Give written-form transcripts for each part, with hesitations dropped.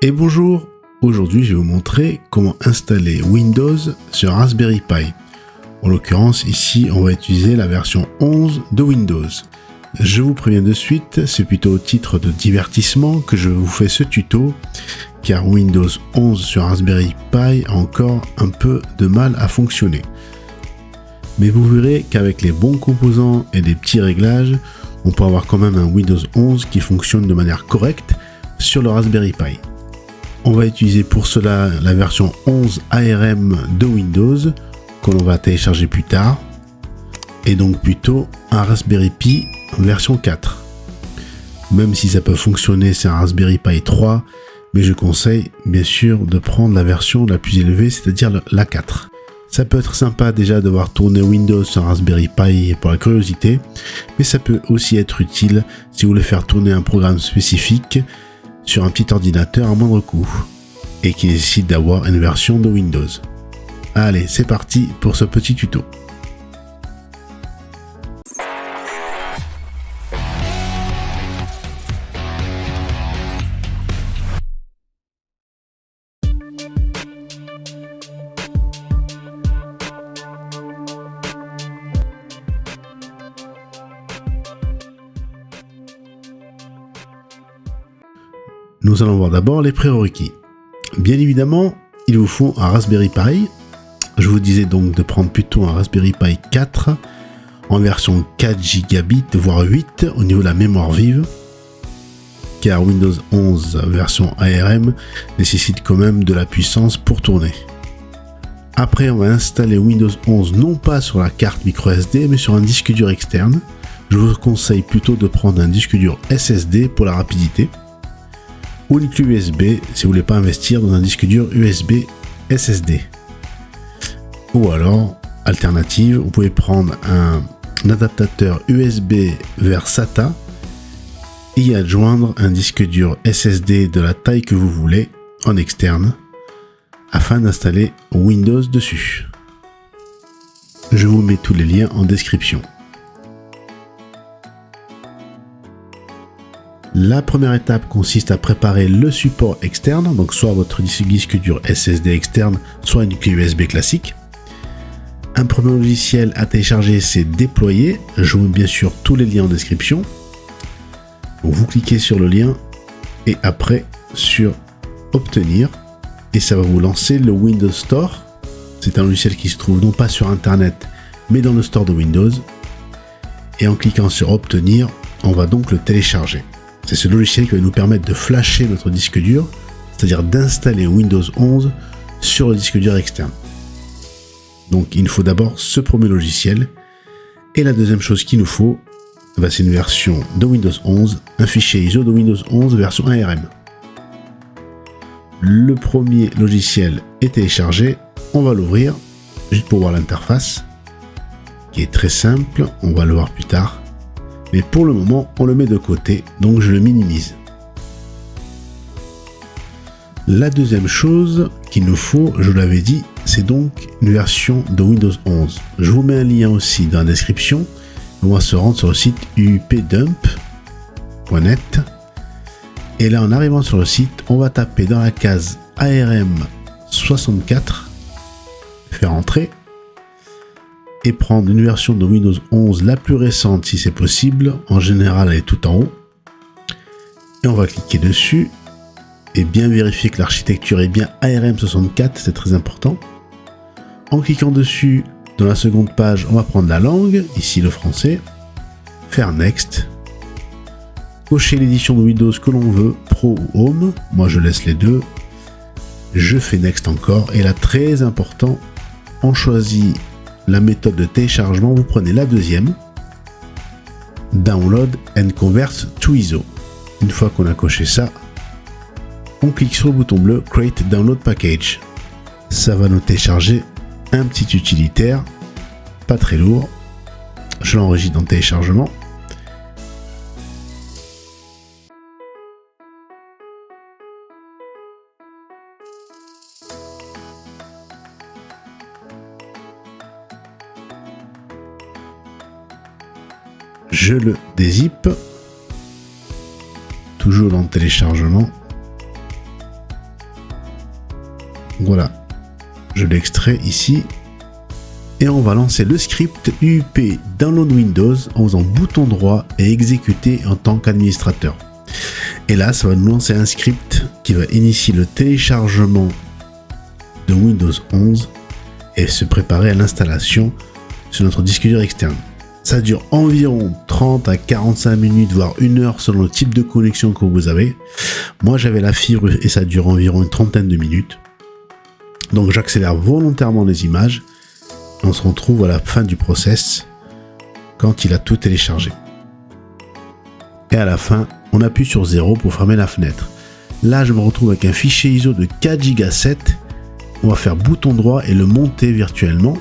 Et bonjour, aujourd'hui je vais vous montrer comment installer Windows sur Raspberry Pi. En l'occurrence ici on va utiliser la version 11 de Windows. Je vous préviens de suite, c'est plutôt au titre de divertissement que je vous fais ce tuto, car Windows 11 sur Raspberry Pi a encore un peu de mal à fonctionner. Mais vous verrez qu'avec les bons composants et des petits réglages, on peut avoir quand même un Windows 11 qui fonctionne de manière correcte sur le Raspberry Pi. On va utiliser pour cela la version 11 ARM de Windows que l'on va télécharger plus tard, et donc plutôt un Raspberry Pi version 4. Même si ça peut fonctionner sur un Raspberry Pi 3, mais je conseille bien sûr de prendre la version la plus élevée, c'est-à-dire la 4. Ça peut être sympa déjà de voir tourner Windows sur un Raspberry Pi pour la curiosité, mais ça peut aussi être utile si vous voulez faire tourner un programme spécifique sur un petit ordinateur à moindre coût et qui nécessite d'avoir une version de Windows. Allez, c'est parti pour ce petit tuto. Nous allons voir d'abord les prérequis. Bien évidemment, il vous faut un Raspberry Pi. Je vous disais donc de prendre plutôt un Raspberry Pi 4 en version 4 Gb, voire 8 au niveau de la mémoire vive, car Windows 11 version ARM nécessite quand même de la puissance pour tourner. Après, on va installer Windows 11 non pas sur la carte microSD, mais sur un disque dur externe. Je vous conseille plutôt de prendre un disque dur SSD pour la rapidité, ou une clé USB si vous voulez pas investir dans un disque dur USB SSD. Ou alors, alternative, vous pouvez prendre un adaptateur USB vers SATA et y adjoindre un disque dur SSD de la taille que vous voulez en externe afin d'installer Windows dessus. Je vous mets tous les liens en description. La première étape consiste à préparer le support externe, donc soit votre disque dur SSD externe, soit une clé USB classique. Un premier logiciel à télécharger, c'est Déployer. Je vous mets bien sûr tous les liens en description. Donc vous cliquez sur le lien et après sur Obtenir et ça va vous lancer le Windows Store. C'est un logiciel qui se trouve non pas sur Internet mais dans le store de Windows. Et en cliquant sur Obtenir, on va donc le télécharger. C'est ce logiciel qui va nous permettre de flasher notre disque dur, c'est-à-dire d'installer Windows 11 sur le disque dur externe. Donc il nous faut d'abord ce premier logiciel. Et la deuxième chose qu'il nous faut, c'est une version de Windows 11, un fichier ISO de Windows 11 version ARM. Le premier logiciel est téléchargé, on va l'ouvrir, juste pour voir l'interface, qui est très simple, on va le voir plus tard. Mais pour le moment, on le met de côté, donc je le minimise. La deuxième chose qu'il nous faut, je vous l'avais dit, c'est donc une version de Windows 11. Je vous mets un lien aussi dans la description. On va se rendre sur le site updump.net. Et là, en arrivant sur le site, on va taper dans la case ARM 64, faire entrer, et prendre une version de Windows 11 la plus récente si c'est possible. En général, elle est tout en haut. Et on va cliquer dessus et bien vérifier que l'architecture est bien ARM64, c'est très important. En cliquant dessus, dans la seconde page, on va prendre la langue, ici le français, faire Next, cocher l'édition de Windows que l'on veut, Pro ou Home, moi je laisse les deux, je fais Next encore, et là très important, on choisit la méthode de téléchargement, vous prenez la deuxième, Download and Convert to ISO. Une fois qu'on a coché ça, on clique sur le bouton bleu Create Download Package. Ça va nous télécharger un petit utilitaire, pas très lourd. Je l'enregistre dans téléchargement. Je le dézippe, toujours dans le téléchargement. Voilà, je l'extrais ici. Et on va lancer le script UUP Download Windows en faisant bouton droit et exécuter en tant qu'administrateur. Et là, ça va nous lancer un script qui va initier le téléchargement de Windows 11 et se préparer à l'installation sur notre disque dur externe. Ça dure environ 30 à 45 minutes, voire 1 heure selon le type de connexion que vous avez. Moi, j'avais la fibre et ça dure environ une trentaine de minutes. Donc, j'accélère volontairement les images. On se retrouve à la fin du process quand il a tout téléchargé. Et à la fin, on appuie sur 0 pour fermer la fenêtre. Là, je me retrouve avec un fichier ISO de 4 Go 7. On va faire bouton droit et le monter virtuellement.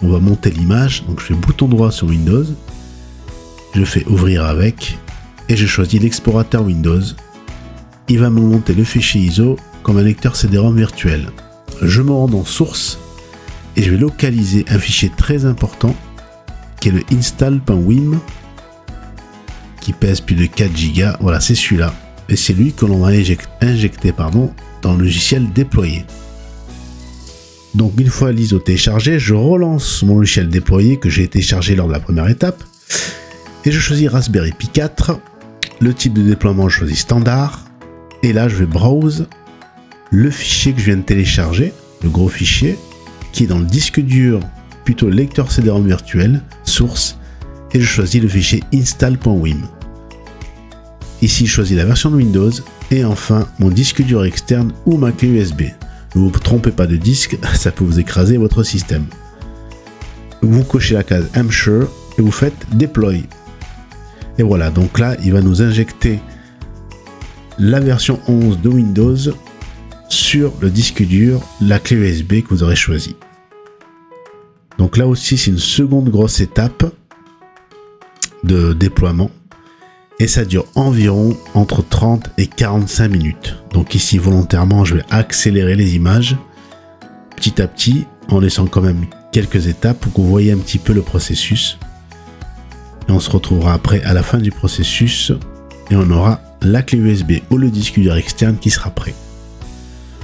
On va monter l'image. Donc, je fais bouton droit sur Windows. Je fais ouvrir avec. Et je choisis l'explorateur Windows. Il va me monter le fichier ISO comme un lecteur CD-ROM virtuel. Je me rends dans source. Et je vais localiser un fichier très important qui est le install.wim qui pèse plus de 4 Go. Voilà, c'est celui-là. Et c'est lui que l'on va injecter dans le logiciel déployé. Donc une fois l'ISO téléchargé, je relance mon logiciel déployé que j'ai téléchargé lors de la première étape. Et je choisis Raspberry Pi 4. Le type de déploiement, je choisis standard. Et là, je vais browse le fichier que je viens de télécharger, le gros fichier, qui est dans le disque dur, plutôt lecteur CD-ROM virtuel, source, et je choisis le fichier install.wim. Ici, je choisis la version de Windows, et enfin, mon disque dur externe ou ma clé USB. Ne vous trompez pas de disque, ça peut vous écraser votre système. Vous cochez la case I'm sure, et vous faites Deploy. Et voilà, donc là, il va nous injecter la version 11 de Windows sur le disque dur, la clé USB que vous aurez choisi. Donc là aussi, c'est une seconde grosse étape de déploiement et ça dure environ entre 30 et 45 minutes. Donc ici, volontairement, je vais accélérer les images petit à petit en laissant quand même quelques étapes pour que vous voyez un petit peu le processus. Et on se retrouvera après à la fin du processus et on aura la clé USB ou le disque dur externe qui sera prêt.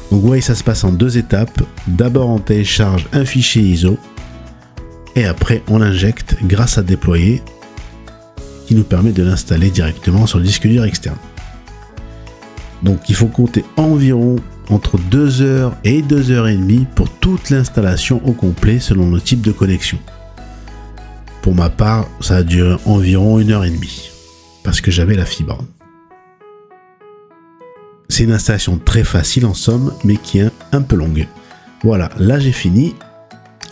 Donc vous voyez, ça se passe en 2 étapes. D'abord, on télécharge un fichier ISO et après, on l'injecte grâce à déployer qui nous permet de l'installer directement sur le disque dur externe. Donc il faut compter environ entre 2 heures et 2 heures et demie pour toute l'installation au complet selon le type de connexion. Pour ma part, ça a duré environ 1 heure et demie parce que j'avais la fibre. C'est une installation très facile en somme, mais qui est un peu longue. Voilà, là j'ai fini.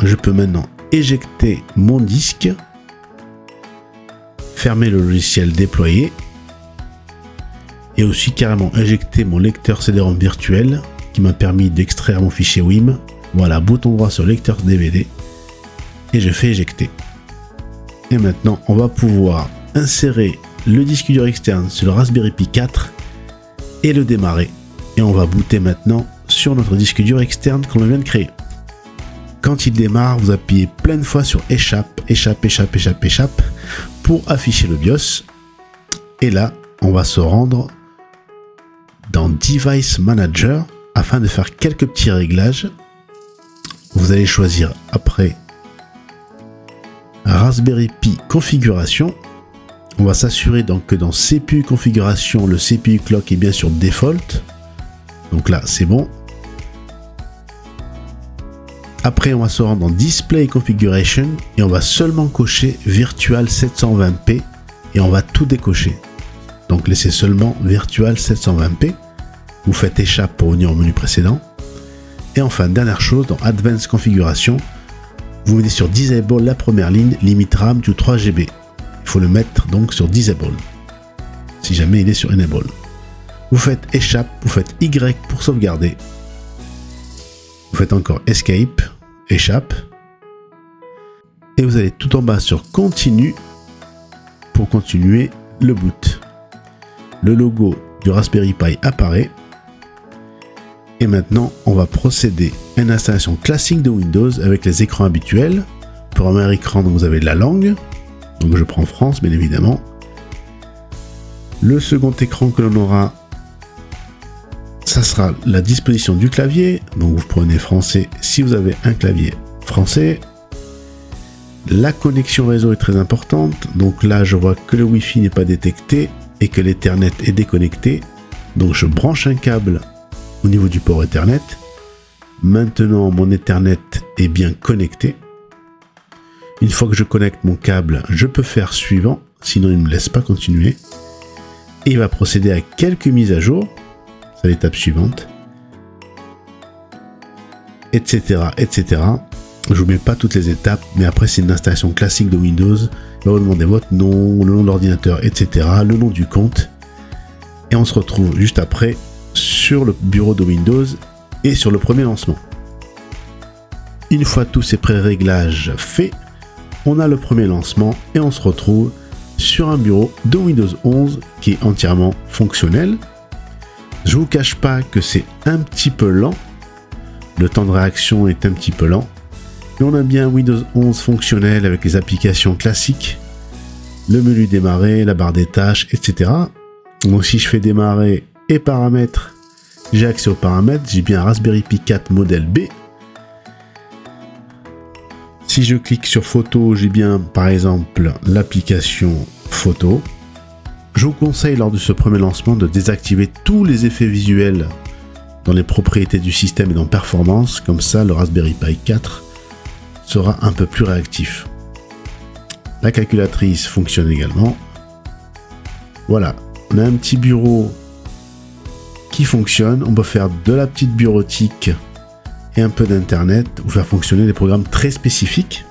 Je peux maintenant éjecter mon disque, fermer le logiciel déployé et aussi carrément injecter mon lecteur CD-ROM virtuel qui m'a permis d'extraire mon fichier WIM. Voilà, bouton droit sur lecteur DVD et je fais éjecter. Et maintenant, on va pouvoir insérer le disque dur externe sur le Raspberry Pi 4 et le démarrer. Et on va booter maintenant sur notre disque dur externe qu'on vient de créer. Quand il démarre, vous appuyez plein de fois sur échappe pour afficher le BIOS. Et là, on va se rendre dans Device Manager afin de faire quelques petits réglages. Vous allez choisir après Raspberry Pi configuration. On va s'assurer donc que dans CPU configuration, le CPU clock est bien sur default. Donc là, c'est bon. Après, on va se rendre dans Display Configuration et on va seulement cocher Virtual 720p et on va tout décocher. Donc laissez seulement Virtual 720p. Vous faites échappe pour venir au menu précédent. Et enfin, dernière chose, dans Advanced Configuration, vous venez sur Disable la première ligne, limite RAM to 3 GB. Il faut le mettre donc sur Disable, si jamais il est sur Enable. Vous faites échappe, vous faites Y pour sauvegarder. Vous faites encore Escape, échappe. Et vous allez tout en bas sur Continue pour continuer le boot. Le logo du Raspberry Pi apparaît. Et maintenant, on va procéder à une installation classique de Windows avec les écrans habituels. Pour un premier écran, vous avez de la langue. Donc je prends France, bien évidemment. Le second écran que l'on aura, ça sera la disposition du clavier. Donc vous prenez français si vous avez un clavier français. La connexion réseau est très importante. Donc là, je vois que le Wi-Fi n'est pas détecté et que l'Ethernet est déconnecté. Donc je branche un câble au niveau du port Ethernet. Maintenant, mon Ethernet est bien connecté. Une fois que je connecte mon câble, je peux faire suivant, sinon il ne me laisse pas continuer. Et il va procéder à quelques mises à jour. C'est l'étape suivante. Etc. etc. Je ne vous mets pas toutes les étapes, mais après c'est une installation classique de Windows. Il va vous demander votre nom, le nom de l'ordinateur, etc. Le nom du compte. Et on se retrouve juste après sur le bureau de Windows et sur le premier lancement. Une fois tous ces pré-réglages faits, on a le premier lancement et on se retrouve sur un bureau de Windows 11 qui est entièrement fonctionnel. Je vous cache pas que c'est un petit peu lent. Le temps de réaction est un petit peu lent. Mais on a bien Windows 11 fonctionnel avec les applications classiques, le menu démarrer, la barre des tâches, etc. Donc si je fais démarrer et paramètres, j'ai accès aux paramètres, j'ai bien un Raspberry Pi 4 modèle B. Si je clique sur photo, j'ai bien par exemple l'application photo. Je vous conseille lors de ce premier lancement de désactiver tous les effets visuels dans les propriétés du système et dans performance, comme ça le Raspberry Pi 4 sera un peu plus réactif. La calculatrice fonctionne également. Voilà, on a un petit bureau qui fonctionne. On peut faire de la petite bureautique et un peu d'internet ou faire fonctionner des programmes très spécifiques.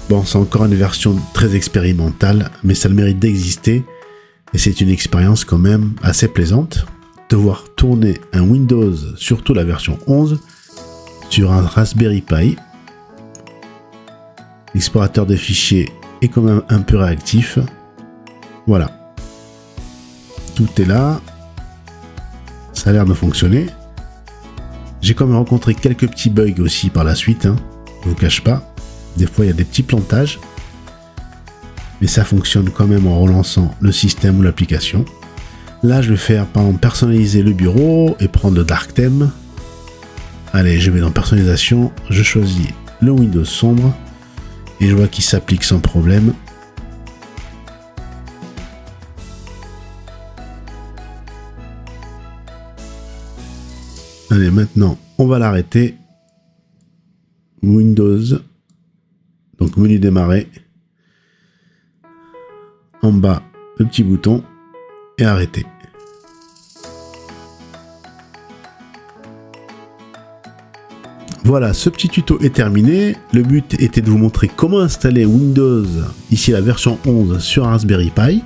Bon, c'est encore une version très expérimentale, mais ça a le mérite d'exister et c'est une expérience quand même assez plaisante de voir tourner un Windows, surtout la version 11, sur un Raspberry Pi. L'explorateur de fichiers est quand même un peu réactif. Voilà. Tout est là. Ça a l'air de fonctionner. J'ai quand même rencontré quelques petits bugs aussi par la suite. Je ne vous cache pas. Des fois, il y a des petits plantages. Mais ça fonctionne quand même en relançant le système ou l'application. Là, je vais faire par exemple personnaliser le bureau et prendre le Dark Theme. Allez, je vais dans personnalisation. Je choisis le Windows sombre. Et je vois qu'il s'applique sans problème. Allez, maintenant, on va l'arrêter. Windows. Donc, menu démarrer. En bas, le petit bouton. Et arrêter. Voilà, ce petit tuto est terminé. Le but était de vous montrer comment installer Windows, ici la version 11, sur un Raspberry Pi,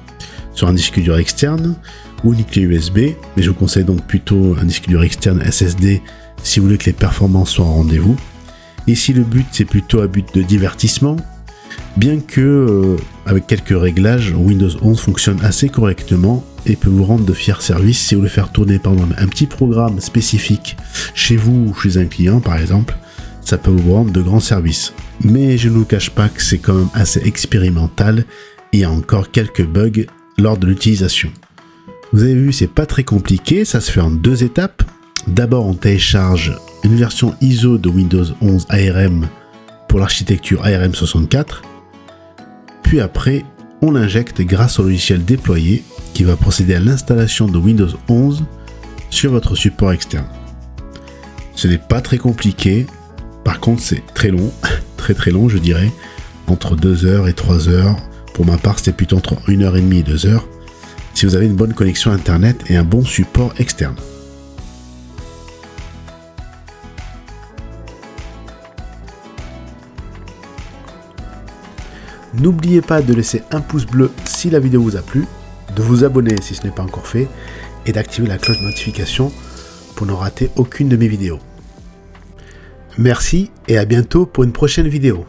sur un disque dur externe ou une clé USB. Mais je vous conseille donc plutôt un disque dur externe SSD si vous voulez que les performances soient au rendez-vous. Ici, le but, c'est plutôt à but de divertissement. Bien que, avec quelques réglages, Windows 11 fonctionne assez correctement et peut vous rendre de fiers services si vous voulez faire tourner un petit programme spécifique chez vous ou chez un client par exemple. Ça peut vous rendre de grands services. Mais je ne vous cache pas que c'est quand même assez expérimental et il y a encore quelques bugs lors de l'utilisation. Vous avez vu, c'est pas très compliqué, ça se fait en 2 étapes. D'abord, on télécharge une version ISO de Windows 11 ARM pour l'architecture ARM64. Puis après, on l'injecte grâce au logiciel déployé qui va procéder à l'installation de Windows 11 sur votre support externe. Ce n'est pas très compliqué, par contre c'est très long, très long je dirais, entre 2 heures et 3 heures. Pour ma part c'était plutôt entre 1h30 et 2 heures, si vous avez une bonne connexion internet et un bon support externe. N'oubliez pas de laisser un pouce bleu si la vidéo vous a plu, de vous abonner si ce n'est pas encore fait, et d'activer la cloche de notification pour ne rater aucune de mes vidéos. Merci et à bientôt pour une prochaine vidéo.